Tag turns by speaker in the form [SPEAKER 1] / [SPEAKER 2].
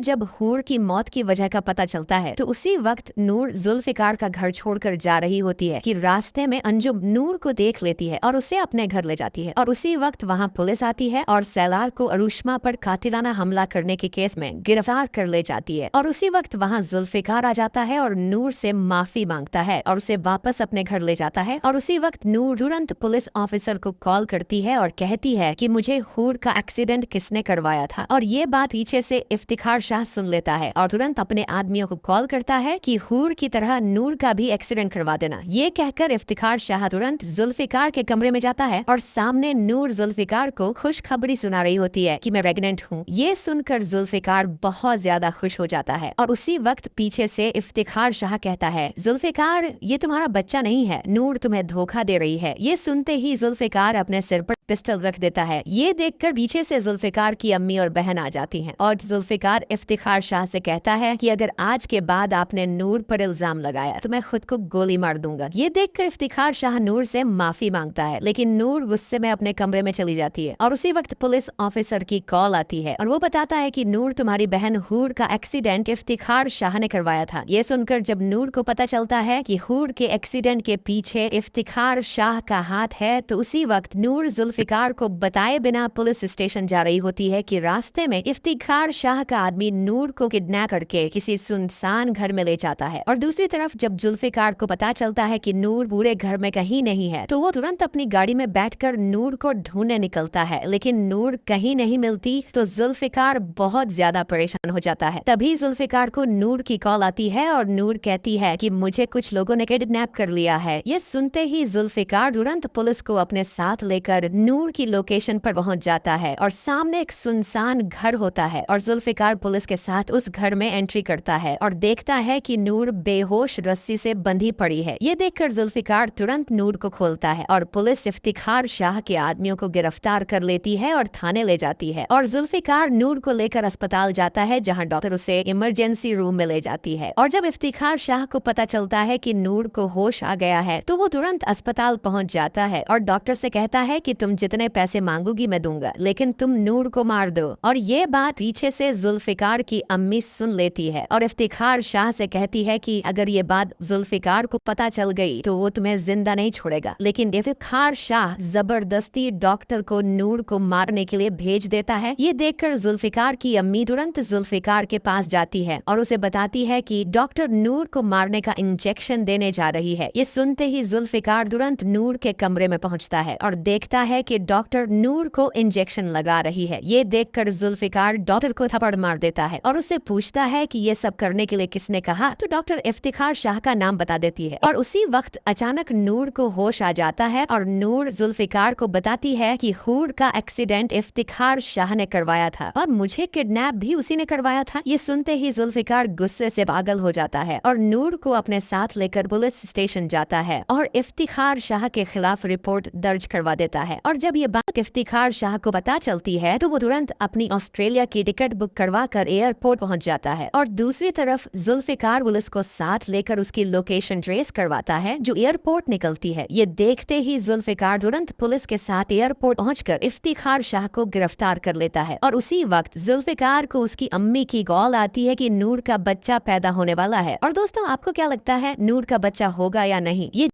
[SPEAKER 1] जब हूर की मौत की वजह का पता चलता है तो उसी वक्त नूर जुल्फिकार का घर छोड़कर जा रही होती है कि रास्ते में अंजुम नूर को देख लेती है और उसे अपने घर ले जाती है। और उसी वक्त वहां पुलिस आती है और सैलार को अरुष्मा पर कातिलाना हमला करने के केस में गिरफ्तार कर ले जाती है। और उसी वक्त वहां जुल्फिकार आ जाता है और नूर से माफी मांगता है और उसे वापस अपने घर ले जाता है। और उसी वक्त नूर तुरंत पुलिस ऑफिसर को कॉल करती है और कहती है कि मुझे हूर का एक्सीडेंट किसने करवाया था। और ये बात पीछे से इफ्तिखार शाह सुन लेता है और तुरंत अपने आदमियों को कॉल करता है कि हूर की तरह नूर का भी एक्सीडेंट करवा देना। ये कहकर इफ्तिखार शाह तुरंत जुल्फिकार के कमरे में जाता है और सामने नूर जुल्फिकार को खुशखबरी सुना रही होती है कि मैं प्रेग्नेंट हूँ। ये सुनकर जुल्फिकार बहुत ज्यादा खुश हो जाता है। और उसी वक्त पीछे से इफ्तिखार शाह कहता है, जुल्फिकार ये तुम्हारा बच्चा नहीं है, नूर तुम्हें धोखा दे रही है। ये सुनते ही जुल्फिकार अपने सिर पर पिस्टल रख देता है। ये देखकर पीछे से जुल्फिकार की अम्मी और बहन आ जाती हैं और जुल्फिकार इफ्तिखार शाह से कहता है कि अगर आज के बाद आपने नूर पर इल्जाम लगाया तो मैं खुद को गोली मार दूंगा। ये देखकर इफ्तिखार शाह नूर से माफी मांगता है, लेकिन नूर गुस्से में अपने कमरे में चली जाती है। और उसी वक्त पुलिस ऑफिसर की कॉल आती है और वो बताता है कि नूर तुम्हारी बहन हूर का एक्सीडेंट इफ्तिखार शाह ने करवाया था। ये सुनकर जब नूर को पता चलता है कि हूर के एक्सीडेंट के पीछे इफ्तिखार शाह का हाथ है तो उसी वक्त नूर जुल्फिकार को बताए बिना पुलिस स्टेशन जा रही होती है कि रास्ते में इफ्तिखार शाह का आदमी नूर को किडनैप करके किसी सुनसान घर में ले जाता है। और दूसरी तरफ जब जुल्फिकार को पता चलता है कि नूर पूरे घर में कहीं नहीं है तो वो तुरंत अपनी गाड़ी में बैठकर नूर को ढूंढने निकलता है, लेकिन नूर कहीं नहीं मिलती तो जुल्फिकार बहुत ज्यादा परेशान हो जाता है। तभी जुल्फिकार को नूर की कॉल आती है और नूर कहती है कि मुझे कुछ लोगों ने किडनैप कर लिया है। ये सुनते ही जुल्फिकार तुरंत पुलिस को अपने साथ लेकर नूर की लोकेशन पर पहुंच जाता है और सामने एक सुनसान घर होता है और जुल्फिकार पुलिस के साथ उस घर में एंट्री करता है और देखता है कि नूर बेहोश रस्सी से बंधी पड़ी है। ये देखकर जुल्फिकार तुरंत नूर को खोलता है और पुलिस इफ्तिखार शाह के आदमियों को गिरफ्तार कर लेती है और थाने ले जाती है। और जुल्फिकार नूर को लेकर अस्पताल जाता है जहाँ डॉक्टर उसे इमरजेंसी रूम में ले जाती है। और जब इफ्तिखार शाह को पता चलता है कि नूर को होश आ गया है तो वो तुरंत अस्पताल पहुंच जाता है और डॉक्टर से कहता है कि तुम जितने पैसे मांगोगी मैं दूंगा, लेकिन तुम नूर को मार दो। और ये बात पीछे से जुल्फिकार की अम्मी सुन लेती है और इफ्तिखार शाह से कहती है कि अगर ये बात जुल्फिकार को पता चल गई तो वो तुम्हें जिंदा नहीं छोड़ेगा। लेकिन इफ्तिखार शाह जबरदस्ती डॉक्टर को नूर को मारने के लिए भेज देता है। ये देखकर जुल्फिकार की अम्मी तुरंत जुल्फिकार के पास जाती है और उसे बताती है कि डॉक्टर नूर को मारने का इंजेक्शन देने जा रही है। ये सुनते ही जुल्फिकार तुरंत नूर के कमरे में पहुंचता है और देखता है कि डॉक्टर नूर को इंजेक्शन लगा रही है। ये देखकर जुल्फिकार डॉक्टर को थप्पड़ मार देता है और उससे पूछता है कि ये सब करने के लिए किसने कहा, तो डॉक्टर इफ्तिखार शाह का नाम बता देती है। और उसी वक्त अचानक नूर को होश आ जाता है और नूर जुल्फिकार को बताती है कि हूर का एक्सीडेंट इफ्तिखार शाह ने करवाया था और मुझे किडनैप भी उसी ने करवाया था। ये सुनते ही जुल्फिकार गुस्से से पागल हो जाता है और नूर को अपने साथ लेकर पुलिस स्टेशन जाता है और इफ्तिखार शाह के खिलाफ रिपोर्ट दर्ज करवा देता है। और जब ये बात इफ्तिखार शाह को पता चलती है तो वो तुरंत अपनी ऑस्ट्रेलिया की टिकट बुक करवा कर एयरपोर्ट पहुंच जाता है। और दूसरी तरफ जुल्फिकार पुलिस को साथ लेकर उसकी लोकेशन ट्रेस करवाता है जो एयरपोर्ट निकलती है। ये देखते ही जुल्फिकार तुरंत पुलिस के साथ एयरपोर्ट पहुंचकर इफ्तिखार शाह को गिरफ्तार कर लेता है। और उसी वक्त जुल्फिकार को उसकी अम्मी की कॉल आती है कि नूर का बच्चा पैदा होने वाला है। और दोस्तों, आपको क्या लगता है, नूर का बच्चा होगा या नहीं? ये